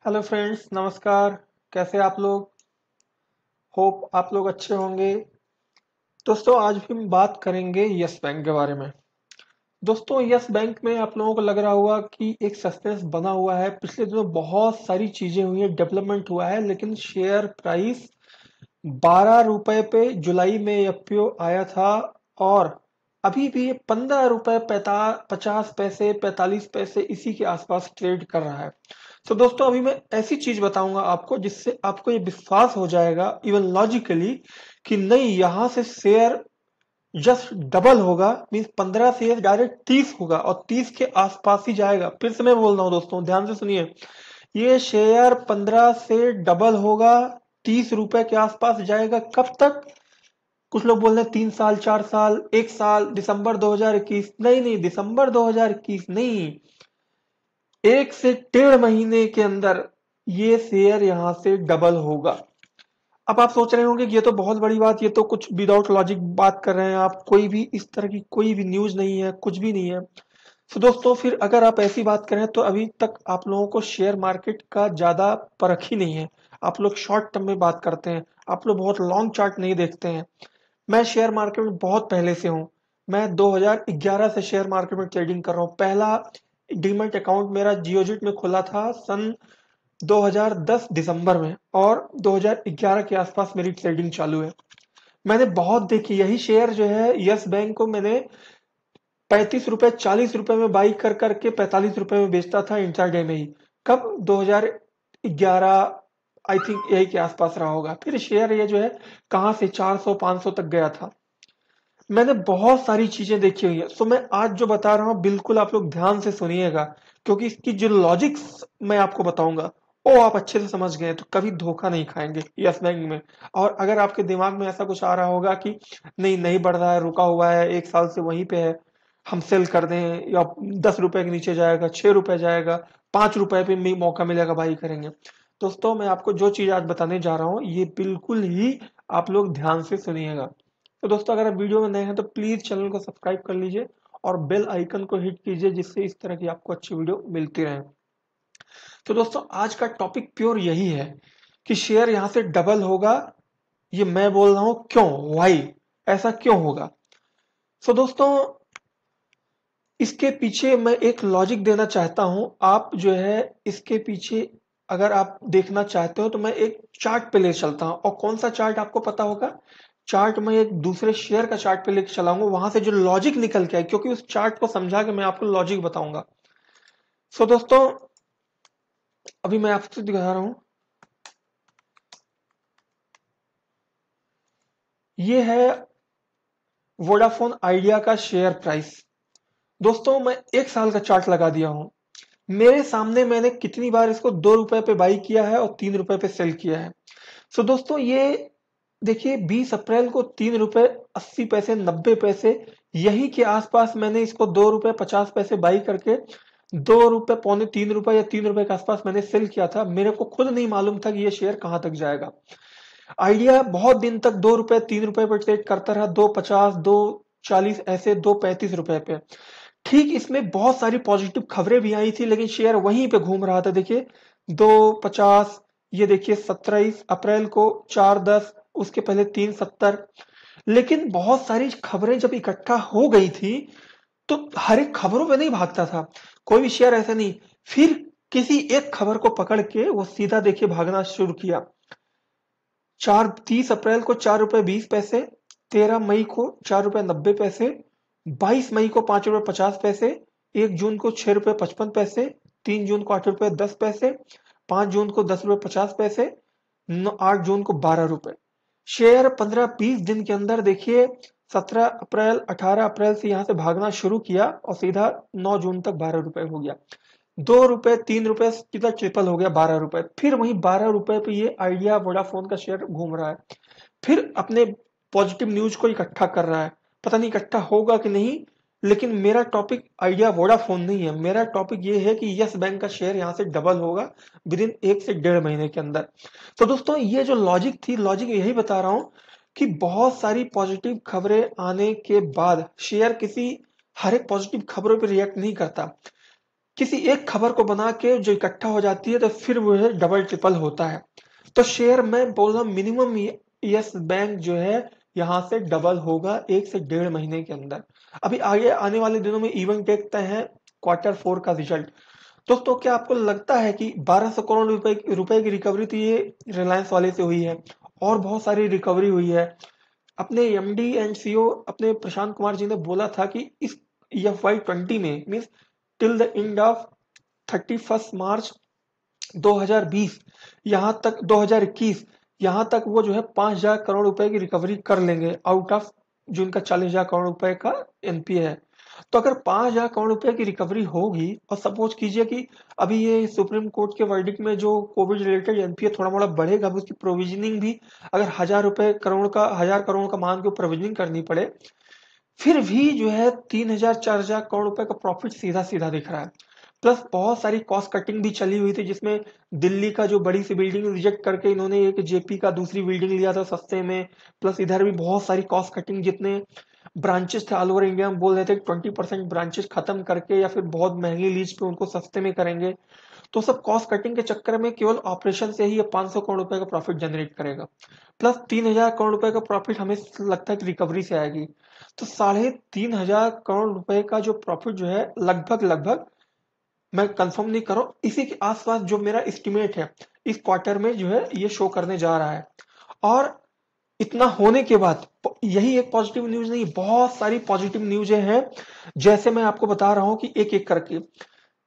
Hello friends, नमस्कार। कैसे आप लोग? होप आप लोग अच्छे होंगे। दोस्तों, आज भी हम बात करेंगे यस बैंक के बारे में। दोस्तों, यस बैंक में आप लोगों को लग रहा होगा कि एक सस्पेंस बना हुआ है। पिछले दिनों बहुत सारी चीजें हुई है, डेवलपमेंट हुआ है, लेकिन शेयर प्राइस 12 रुपए पे जुलाई में एफपीओ आया था और अभी भी ये 15 रुपए 50 पैसे 45 पैसे इसी के आसपास ट्रेड कर रहा है। तो दोस्तों, अभी मैं ऐसी चीज बताऊंगा आपको जिससे आपको ये विश्वास हो जाएगा इवन लॉजिकली कि नहीं, यहां से शेयर जस्ट डबल होगा। मीन्स 15 से डायरेक्ट 30 होगा और 30 के आसपास ही जाएगा। फिर से मैं बोल रहा हूँ दोस्तों, ध्यान से सुनिए। ये शेयर 15 से डबल होगा, 30 रुपए के आसपास जाएगा। कब तक? कुछ लोग बोल रहे हैं 3 साल, 4 साल, 1 साल, दिसंबर 2021। नहीं नहीं, दिसंबर 2021 नहीं, 1 से 1.5 महीने के अंदर ये शेयर यहां से डबल होगा। अब आप सोच रहे होंगे कि ये तो बहुत बड़ी बात, ये तो कुछ विदाउट लॉजिक बात कर रहे हैं आप, कोई भी इस तरह की कोई भी न्यूज नहीं है, कुछ भी नहीं है। तो दोस्तों, फिर अगर आप ऐसी बात करें तो अभी तक आप लोगों को शेयर मार्केट का ज्यादा परख ही नहीं है। आप लोग शॉर्ट टर्म में बात करते हैं, आप लोग बहुत लॉन्ग चार्ट नहीं देखते हैं। मैं शेयर मार्केट में बहुत पहले से हूँ। मैं 2011 से शेयर मार्केट में ट्रेडिंग कर रहा हूँ। पहला डीमैट अकाउंट मेरा जियोजिट में खुला था सन 2010 दिसंबर में, और 2011 के आसपास मेरी ट्रेडिंग चालू है। मैंने बहुत देखी, यही शेयर जो है यस बैंक को मैंने 35 रुपए 40 रुपए में बाई कर करके 45 रुपए में बेचता था इंट्राडे में ही। कब? 2011, आई थिंक यही के आसपास रहा होगा। फिर शेयर ये जो है कहां से 400 500 तक गया था। मैंने बहुत सारी चीजें देखी हुई है। सो मैं आज जो बता रहा हूँ बिल्कुल आप लोग ध्यान से सुनिएगा, क्योंकि इसकी जो लॉजिक्स मैं आपको बताऊंगा वो आप अच्छे से समझ गए तो कभी धोखा नहीं खाएंगे यस बैंक में। और अगर आपके दिमाग में ऐसा कुछ आ रहा होगा कि नहीं, नहीं बढ़ रहा है, रुका हुआ है, 1 साल से वहीं पे है, हम सेल कर दें, या 10 रुपए के नीचे जाएगा, 6 रुपए जाएगा, 5 रुपए पे मौका मिलेगा भाई करेंगे। दोस्तों, मैं आपको जो चीज आज बताने जा रहा हूँ ये बिल्कुल ही आप लोग ध्यान से सुनिएगा। तो दोस्तों, अगर आप वीडियो में नए हैं तो प्लीज चैनल को सब्सक्राइब कर लीजिए और बेल आइकन को हिट कीजिए, जिससे इस तरह की आपको अच्छी वीडियो मिलती रहे। तो दोस्तों, आज का टॉपिक प्योर यही है कि शेयर यहां से डबल होगा। ये मैं बोल रहा हूं, क्यों, वाई, ऐसा क्यों होगा। सो दोस्तों, इसके पीछे मैं एक लॉजिक देना चाहता हूं। आप जो है इसके पीछे अगर आप देखना चाहते हो तो मैं एक चार्ट पे ले चलता हूं। और कौन सा चार्ट आपको पता होगा? चार्ट में एक दूसरे शेयर का चार्ट पे लेके चलाऊंगा, वहां से जो लॉजिक निकल के आए, क्योंकि उस चार्ट को समझा के मैं आपको लॉजिक बताऊंगा। सो दोस्तों, अभी मैं आपको दिखा रहा हूं, ये है वोडाफोन आइडिया का शेयर प्राइस। दोस्तों, मैं 1 साल का चार्ट लगा दिया हूं। मेरे सामने मैंने कितनी बार इसको 2 रुपए पे बाई किया है और 3 रुपए पे सेल किया है। सो दोस्तों, ये देखिए 20 अप्रैल को 3 रुपए 80 पैसे 90 पैसे यही के आसपास मैंने इसको 2 रुपए 50 पैसे बाई करके 2 रुपए पौने 3 रुपए या 3 रुपए के आसपास मैंने सेल किया था। मेरे को खुद नहीं मालूम था कि ये शेयर कहां तक जाएगा। आइडिया बहुत दिन तक 2 रुपए 3 रुपए पर ट्रेड करता रहा, 2.50 2.40 ऐसे 2.35 रुपए पे। ठीक इसमें बहुत सारी पॉजिटिव खबरें भी आई थी, लेकिन शेयर वहीं पे घूम रहा था। देखिए 2.50, ये देखिए 17 अप्रैल को 4.10, उसके पहले 3.70। लेकिन बहुत सारी खबरें जब इकट्ठा हो गई थी तो हर एक खबरों पे नहीं भागता था कोई भी शेयर, ऐसा नहीं। फिर किसी एक खबर को पकड़ के वो सीधा देखिए भागना शुरू किया। 30 अप्रैल को 4 रुपए 20 पैसे, 13 मई को 4 रुपए 90 पैसे, 22 मई को 5 रुपए 50 पैसे, 1 जून को 6 रुपए 55 पैसे, 3 जून को 8 रुपए 10 पैसे, 5 जून को 10 रुपए 50 पैसे, 8 जून को 12 रुपए। शेयर 15-20 दिन के अंदर देखिए 17 अप्रैल 18 अप्रैल से यहां से भागना शुरू किया और सीधा 9 जून तक 12 रुपए हो गया। 2 रुपए 3 रुपए सीधा ट्रिपल हो गया 12 रुपए। फिर वही 12 रुपए पे ये आइडिया वोडाफोन का शेयर घूम रहा है, फिर अपने पॉजिटिव न्यूज को इकट्ठा कर रहा है। पता नहीं इकट्ठा होगा कि नहीं, लेकिन मेरा टॉपिक आइडिया वोडाफोन नहीं है। मेरा टॉपिक ये है कि यस बैंक का शेयर यहाँ से डबल होगा विद इन 1 से 1.5 महीने के अंदर। तो दोस्तों, ये जो लॉजिक थी, लॉजिक यही बता रहा हूं कि बहुत सारी पॉजिटिव खबरें आने के बाद शेयर किसी हर एक पॉजिटिव खबरों पर रिएक्ट नहीं करता। किसी एक खबर को बना के जो इकट्ठा हो जाती है तो फिर वो है डबल ट्रिपल होता है। तो शेयर मैं बोल रहा हूँ मिनिमम यस बैंक जो है यहाँ से डबल होगा 1 से 1.5 महीने के अंदर। अभी आगे आने वाले दिनों में इवेंट देखते हैं Q4 का रिजल्ट। दोस्तों क्या आपको लगता है कि 1200 करोड़ रुपए की रिकवरी तो ये रिलायंस वाले से हुई है और बहुत सारी रिकवरी हुई है। अपने एमडी एंड सीईओ अपने प्रशांत कुमार जी ने बोला था कि इस FY20 में means till the end of 31 मार्च 2020 यहाँ तक 2021 यहाँ तक वो जो है 5,000 करोड़ रुपए की रिकवरी कर लेंगे आउट ऑफ जो इनका 40,000 करोड़ रुपए का एनपीए है। तो अगर 5,000 करोड़ रुपए की रिकवरी होगी और सपोज कीजिए कि अभी ये सुप्रीम कोर्ट के वर्डिक्ट में जो कोविड रिलेटेड एनपीए थोड़ा मोड़ा बढ़ेगा, उसकी प्रोविजनिंग भी अगर 1,000 करोड़ का मान के प्रोविजनिंग करनी पड़े, फिर भी जो है 3,000 4,000 करोड़ रुपए का प्रॉफिट सीधा सीधा दिख रहा है। प्लस बहुत सारी कॉस्ट कटिंग भी चली हुई थी, जिसमें दिल्ली का जो बड़ी सी बिल्डिंग रिजेक्ट करके इन्होंने एक जेपी का दूसरी बिल्डिंग लिया था सस्ते में। प्लस इधर भी बहुत सारी कॉस्ट कटिंग, जितने ब्रांचेस थे ऑल ओवर इंडिया में बोल रहे थे 20% ब्रांचेस खत्म करके या फिर बहुत महंगी लीज पे उनको सस्ते में करेंगे। तो सब कॉस्ट कटिंग के चक्कर में केवल ऑपरेशन से ही ये 500 करोड़ रुपए का प्रॉफिट जनरेट करेगा। प्लस 3,000 करोड़ रुपए का प्रॉफिट हमें लगता है कि रिकवरी से आएगी। तो 3,500 करोड़ रुपए का जो प्रॉफिट जो है लगभग लगभग, मैं कंफर्म नहीं कर रहा हूं, इसी के आसपास जो मेरा एस्टिमेट है इस क्वार्टर में जो है ये शो करने जा रहा है। और इतना होने के बाद यही एक पॉजिटिव न्यूज नहीं, बहुत सारी पॉजिटिव न्यूज हैं। जैसे मैं आपको बता रहा हूं कि एक एक करके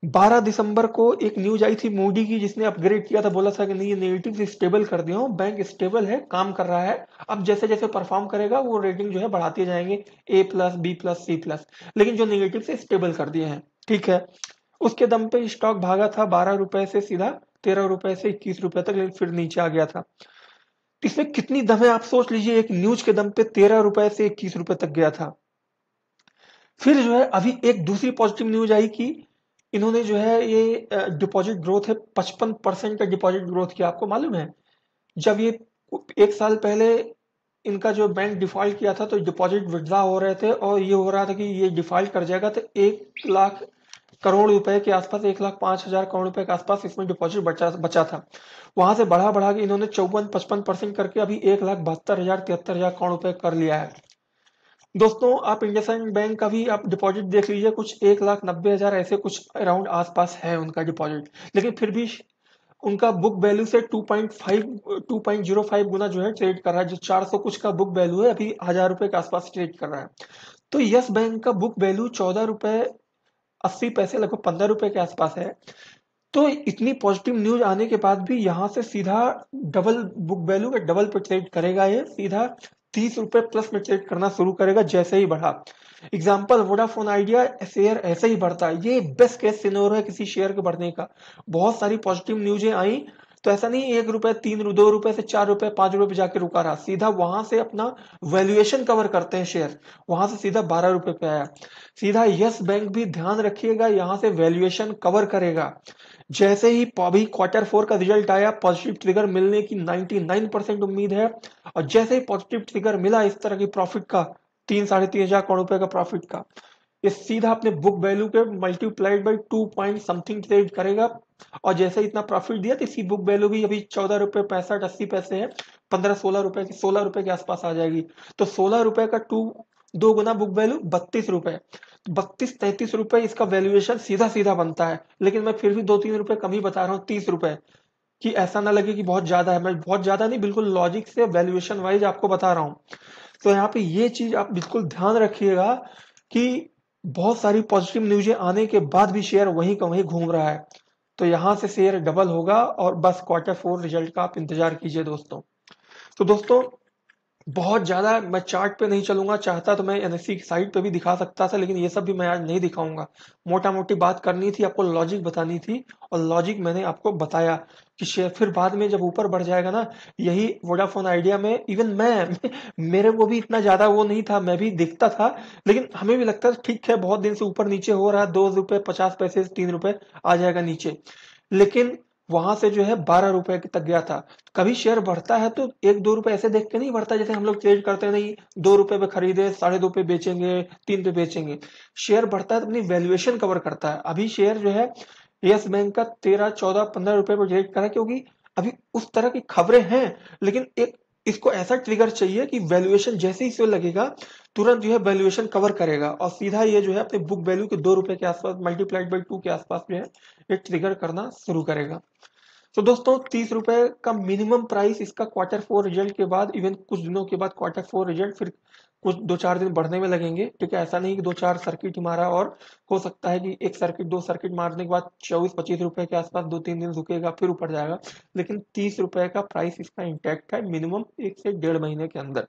12 दिसंबर को एक न्यूज आई थी मूडी की, जिसने अपग्रेड किया था, बोला था कि नहीं ये नेगेटिव से स्टेबल कर दिया हूं, बैंक स्टेबल है, काम कर रहा है, अब जैसे जैसे परफॉर्म करेगा वो रेटिंग जो है बढ़ाते जाएंगे, A+B+C+, लेकिन जो नेगेटिव से स्टेबल कर दिए हैं। ठीक है, उसके दम पे स्टॉक भागा था 12 रुपए से सीधा 13 रुपए से 21 रुपए तक, लेकिन फिर नीचे आ गया था। इसमें कितनी दम है आप सोच लीजिए, एक न्यूज के दम पे 13 रुपए से 21 रुपए तक गया था। फिर जो है अभी एक दूसरी पॉजिटिव न्यूज आई कि इन्होंने जो है ये डिपॉजिट ग्रोथ है 55% का डिपॉजिट ग्रोथ किया। आपको मालूम है जब ये एक साल पहले इनका जो बैंक डिफॉल्ट किया था तो डिपॉजिट विड्रॉ हो रहे थे और ये हो रहा था कि ये डिफॉल्ट कर जाएगा, तो 1 लाख करोड़ रुपए के आसपास, 1,05,000 करोड़ रुपए के आसपास इसमें डिपॉजिट बचा था। वहां से बढ़ा बढ़ा के इन्होंने 54-55% करके अभी 1,72,000 73,000 करोड़ रुपए कर लिया है। दोस्तों आप इंडसइंड बैंक का भी आप डिपॉजिट देख लीजिए, कुछ 1,90,000 ऐसे कुछ अराउंड आसपास है उनका डिपॉजिट, लेकिन फिर भी उनका बुक वैल्यू से 2.05 गुना जो है ट्रेड कर रहा है। जो 400 कुछ का बुक वैल्यू है अभी 1,000 रुपए के आसपास ट्रेड कर रहा है। तो यस बैंक का बुक वैल्यू 14 रुपए 80 पैसे, लगभग 15 रुपए के आसपास है। तो इतनी पॉजिटिव न्यूज आने के बाद भी यहाँ से सीधा डबल बुक वैल्यू का डबल पे ट्रेड करेगा, ये सीधा 30 रुपए प्लस में ट्रेड करना शुरू करेगा जैसे ही बढ़ा। एग्जाम्पल वोडाफोन आइडिया शेयर ऐसे ही बढ़ता है, ये बेस्ट केस सिनेरियो है किसी शेयर के बढ़ने का। बहुत सारी पॉजिटिव न्यूजें आई तो ऐसा नहीं 1 रुपए 2 रुपए से 4 रुपए 5 रुपए पे जाके रुका रहा, सीधा वहां से अपना वैल्यूएशन कवर करते हैं शेयर, वहां से सीधा 12 रुपए पे आया। सीधा यस बैंक भी ध्यान रखिएगा यहाँ से वैल्यूएशन कवर करेगा। जैसे ही अभी Q4 का रिजल्ट आया, पॉजिटिव ट्रिगर मिलने की 99% उम्मीद है। और जैसे ही पॉजिटिव ट्रिगर मिला इस तरह की प्रॉफिट का, 3-3.5 हजार करोड़ रुपए का प्रॉफिट का, ये सीधा अपने बुक वैल्यू के multiplied by 2 point something trade करेगा। और जैसे इतना प्रॉफिट दिया तो इसकी बुक वैल्यू भी अभी 14 रुपए 65-80 पैसे है, 15-16 रुपए के आसपास आ जाएगी। तो 16 रुपए का 2 गुना बुक वैल्यू 32 रुपए, 32-33 रुपए इसका वैल्यूएशन सीधा सीधा बनता है। लेकिन मैं फिर भी 2-3 रुपए कम ही बता रहा हूँ, 30 रुपए, कि ऐसा ना लगे कि बहुत ज्यादा है। मैं बहुत ज्यादा नहीं, बिल्कुल लॉजिक से वैल्यूएशन वाइज आपको बता रहा हूँ। तो यहाँ पे ये चीज आप बिल्कुल ध्यान रखिएगा कि बहुत सारी पॉजिटिव न्यूज़ें आने के बाद भी शेयर वहीं का वहीं घूम रहा है। तो यहाँ से शेयर डबल होगा और बस Q4 रिजल्ट का आप इंतजार कीजिए दोस्तों। तो दोस्तों बहुत ज्यादा मैं चार्ट पे नहीं चलूंगा, चाहता तो मैं एनएससी की साइट पे भी दिखा सकता था, लेकिन ये सब भी मैं आज नहीं दिखाऊंगा। मोटा मोटी बात करनी थी, आपको लॉजिक बतानी थी, और लॉजिक मैंने आपको बताया कि शेयर फिर बाद में जब ऊपर बढ़ जाएगा ना, यही वोडाफोन आइडिया में इवन मेरे को भी इतना ज्यादा वो नहीं था, मैं भी दिखता था, लेकिन हमें भी लगता था ठीक है बहुत दिन से ऊपर नीचे हो रहा है, 2 रुपए 50 पैसे से 3 रुपए आ जाएगा नीचे। लेकिन वहां से जो है 12 रुपए तक गया था। कभी शेयर बढ़ता है तो 1-2 रुपए ऐसे देख के नहीं बढ़ता जैसे हम लोग ट्रेड करते हैं, नहीं 2 रुपए पे खरीदे 2.5 पे बेचेंगे, 3 पे बेचेंगे। शेयर बढ़ता है तो अपनी वैल्यूएशन कवर करता है। अभी शेयर जो है यस बैंक का 13, 14, 15 रुपए पर ट्रेड करा, क्योंकि अभी उस तरह की खबरें हैं, लेकिन एक इसको ऐसा ट्रिगर चाहिए कि वैल्यूएशन जैसे ही इसे लगेगा तुरंत जो है वैल्यूएशन कवर करेगा और सीधा ये जो है अपने बुक वैल्यू के 2 रुपए के आसपास मल्टीप्लाइड बाई 2 के आसपास जो है ये ट्रिगर करना शुरू करेगा। तो दोस्तों 30 रुपए का मिनिमम प्राइस इसका Q4 रिजल्ट के बाद, इवन कुछ दिनों के बाद Q4 रिजल्ट, फिर कुछ 2-4 दिन बढ़ने में लगेंगे। ठीक है, ऐसा नहीं कि 2-4 सर्किट ही मारा और हो सकता है कि एक सर्किट 2 सर्किट मारने के बाद 24-25 रुपए के आसपास 2-3 दिन रुकेगा फिर ऊपर जाएगा, लेकिन 30 रुपए का प्राइस इसका इंटैक्ट है मिनिमम 1 से 1.5 महीने के अंदर।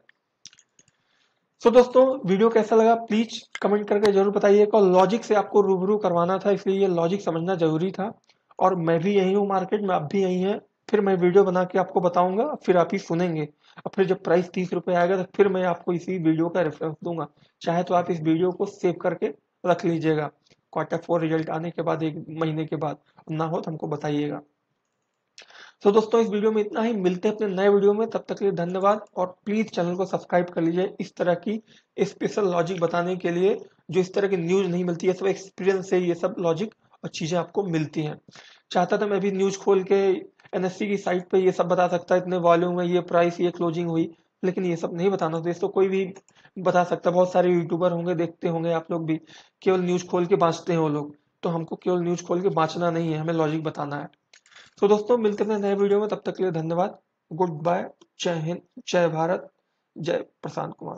सो दोस्तों वीडियो कैसा लगा प्लीज कमेंट करके जरूर बताइएगा। और लॉजिक से आपको रूबरू करवाना था, इसलिए ये लॉजिक समझना जरूरी था। और मैं भी यही हूँ मार्केट में, आप भी यही हैं। फिर मैं वीडियो बना के आपको बताऊंगा, फिर आप ही सुनेंगे। और फिर जब प्राइस 30 रुपए आएगा तो फिर मैं आपको इसी वीडियो का रेफरेंस दूंगा। चाहे तो आप इस वीडियो को सेव करके रख लीजिएगा, Q4 रिजल्ट आने के बाद 1 महीने के बाद, ना हो तो हमको बताइएगा। तो दोस्तों इस वीडियो में इतना ही, मिलते हैं अपने नए वीडियो में, तब तक के लिए धन्यवाद। और प्लीज चैनल को सब्सक्राइब कर लीजिए इस तरह की स्पेशल लॉजिक बताने के लिए, जो इस तरह की न्यूज नहीं मिलती है, सब एक्सपीरियंस से ये सब लॉजिक और चीजें आपको मिलती हैं। चाहता था मैं भी न्यूज खोल के एनएससी की साइट पे ये सब बता सकता, इतने वॉल्यूम है, ये प्राइस, ये क्लोजिंग हुई, लेकिन ये सब नहीं बताना। तो इसको कोई भी बता सकता, बहुत सारे यूट्यूबर होंगे, देखते होंगे आप लोग भी, केवल न्यूज खोल के बांचते हैं वो लोग। तो हमको केवल न्यूज खोल के बांचना नहीं है, हमें लॉजिक बताना है। तो दोस्तों मिलते हैं नए वीडियो में, तब तक के लिए धन्यवाद। Good bye. जय हिंद, जय भारत, जय प्रशांत कुमार।